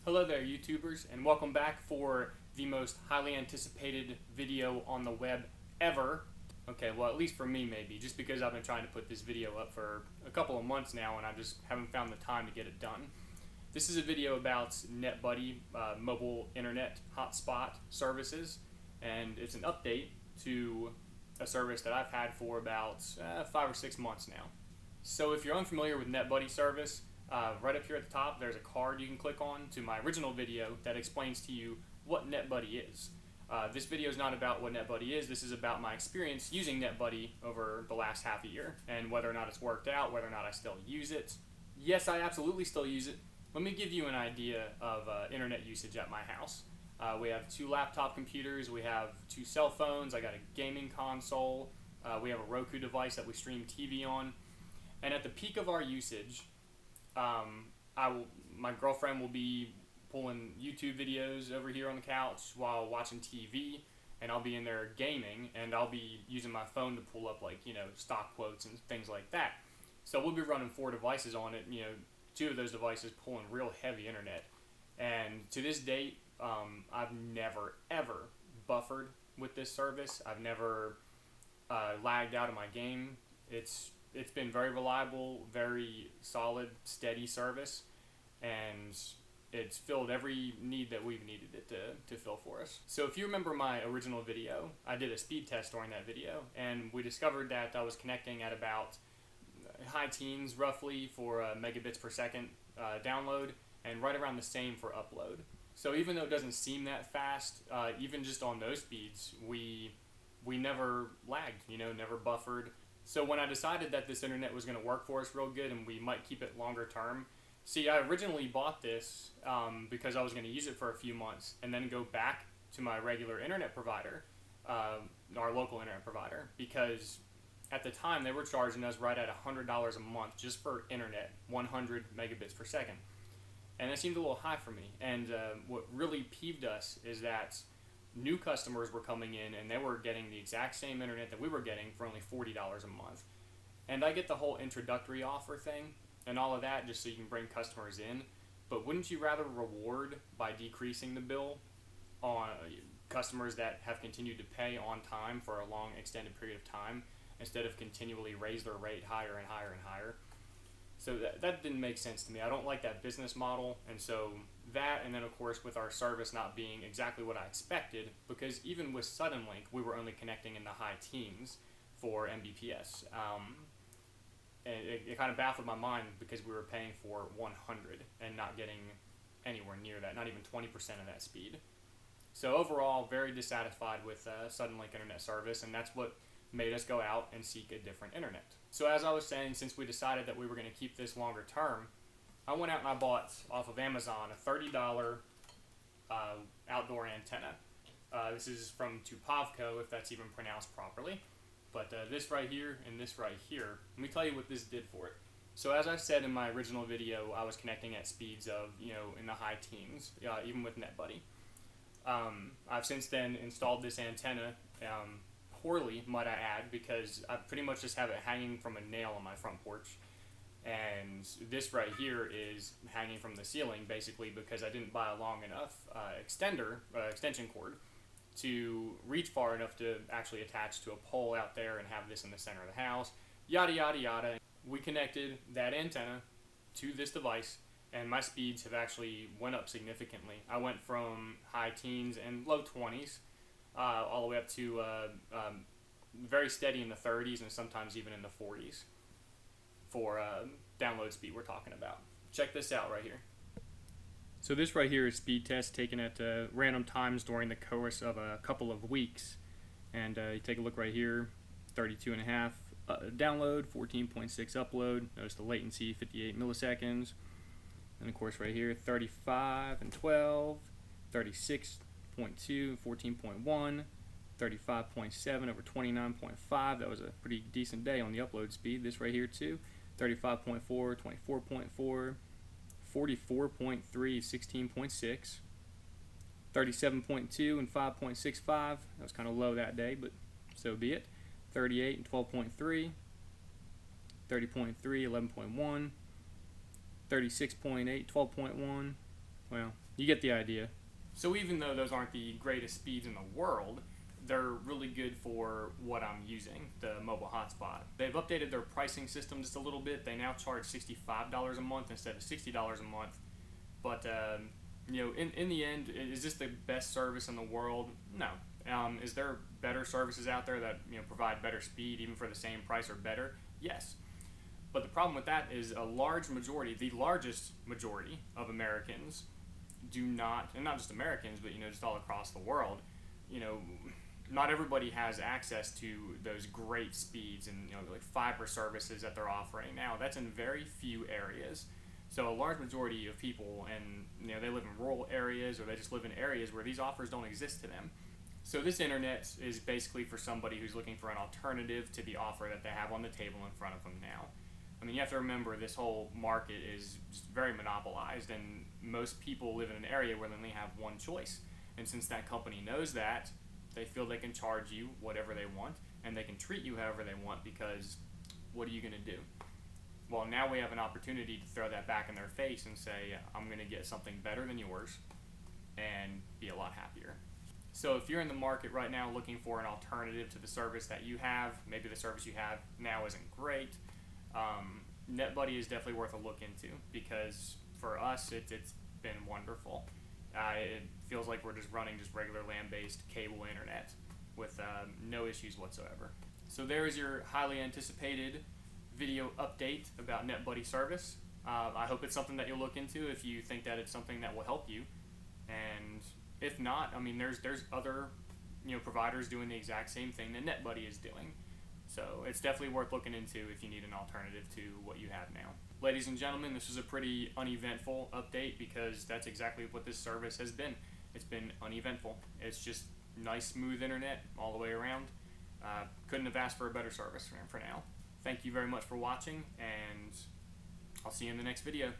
Hello there, YouTubers, and welcome back for the most highly anticipated video on the web ever. Okay, well, at least for me, maybe, just because I've been trying to put this video up for a couple of months now and I just haven't found the time to get it done. This is a video about Netbuddy mobile internet hotspot services, and it's an update to a service that I've had for about 5 or 6 months now. So if you're unfamiliar with Netbuddy service, right up here at the top, there's a card you can click on to my original video that explains to you what Netbuddy is. This video is not about what Netbuddy is. This is about my experience using Netbuddy over the last half a year and whether or not it's worked out, whether or not I still use it. Yes, I absolutely still use it. Let me give you an idea of internet usage at my house. We have 2 laptop computers, we have 2 cell phones, I got a gaming console, we have a Roku device that we stream TV on, and at the peak of our usage, my girlfriend will be pulling YouTube videos over here on the couch while watching TV, and I'll be in there gaming, and I'll be using my phone to pull up, like, stock quotes and things like that. So we'll be running 4 devices on it, 2 of those devices pulling real heavy internet. And to this date, I've never, ever buffered with this service. I've never lagged out of my game. It's been very reliable, very solid, steady service, and it's filled every need that we've needed it to fill for us. So if you remember my original video, I did a speed test during that video, and we discovered that I was connecting at about high teens roughly for megabits per second download, and right around the same for upload. So even though it doesn't seem that fast, even just on those speeds, we never lagged, never buffered. So when I decided that this internet was going to work for us real good and we might keep it longer term, see, I originally bought this because I was going to use it for a few months and then go back to my regular internet provider, our local internet provider, because at the time they were charging us right at $100 a month just for internet, 100 megabits per second. And that seemed a little high for me. And what really peeved us is that new customers were coming in and they were getting the exact same internet that we were getting for only $40 a month. And I get the whole introductory offer thing and all of that just so you can bring customers in, but wouldn't you rather reward by decreasing the bill on customers that have continued to pay on time for a long extended period of time instead of continually raise their rate higher and higher and higher? So that didn't make sense to me. I don't like that business model, and so that, and then of course with our service not being exactly what I expected, because even with Suddenlink we were only connecting in the high teens for mbps. It kind of baffled my mind because we were paying for 100 and not getting anywhere near that, not even 20% of that speed. So overall, very dissatisfied with Suddenlink internet service, and that's what made us go out and seek a different internet. So as I was saying, since we decided that we were going to keep this longer term, I went out and I bought off of Amazon a $30 outdoor antenna. This is from Tupavco, if that's even pronounced properly. But this right here and this right here, let me tell you what this did for it. So as I said in my original video, I was connecting at speeds of, in the high teens, even with Netbuddy. I've since then installed this antenna, poorly, might I add, because I pretty much just have it hanging from a nail on my front porch. And this right here is hanging from the ceiling, basically, because I didn't buy a long enough extension cord to reach far enough to actually attach to a pole out there and have this in the center of the house, yada yada yada. We connected that antenna to this device, and my speeds have actually went up significantly. I went from high teens and low 20s all the way up to very steady in the 30s and sometimes even in the 40s for download speed we're talking about. Check this out right here. So this right here is speed test taken at random times during the course of a couple of weeks. And you take a look right here, 32.5 download, 14.6 upload. Notice the latency, 58 milliseconds. And of course right here, 35 and 12, 36.2, 14.1, 35.7 over 29.5. That was a pretty decent day on the upload speed. This right here too, 35.4, 24.4, 44.3, 16.6, 37.2 and 5.65. That was kind of low that day, but so be it. 38 and 12.3, 30.3, 11.1, 36.8, 12.1. Well, You get the idea. So even though those aren't the greatest speeds in the world, they're really good for what I'm using, the mobile hotspot. They've updated their pricing system just a little bit. They now charge $65 a month instead of $60 a month. But in the end, is this the best service in the world? No. Is there better services out there that provide better speed even for the same price or better? Yes. But the problem with that is a large majority, the largest majority of Americans do not, and not just Americans, but just all across the world, not everybody has access to those great speeds and like fiber services that they're offering now. That's in very few areas. So a large majority of people, and they live in rural areas or they just live in areas where these offers don't exist to them. So this internet is basically for somebody who's looking for an alternative to the offer that they have on the table in front of them now. I mean, you have to remember this whole market is just very monopolized, and most people live in an area where they only have one choice. And since that company knows that, they feel they can charge you whatever they want, and they can treat you however they want, because what are you going to do? Well, now we have an opportunity to throw that back in their face and say, I'm going to get something better than yours and be a lot happier. So if you're in the market right now looking for an alternative to the service that you have, maybe the service you have now isn't great, Netbuddy is definitely worth a look into, because for us it's been wonderful. It feels like we're just running just regular land-based cable internet with no issues whatsoever. So there's your highly anticipated video update about Netbuddy service. I hope it's something that you'll look into if you think that it's something that will help you. And if not, I mean, there's other providers doing the exact same thing that Netbuddy is doing. So it's definitely worth looking into if you need an alternative to what you have now. Ladies and gentlemen, this was a pretty uneventful update, because that's exactly what this service has been. It's been uneventful. It's just nice, smooth internet all the way around. Couldn't have asked for a better service for now. Thank you very much for watching, and I'll see you in the next video.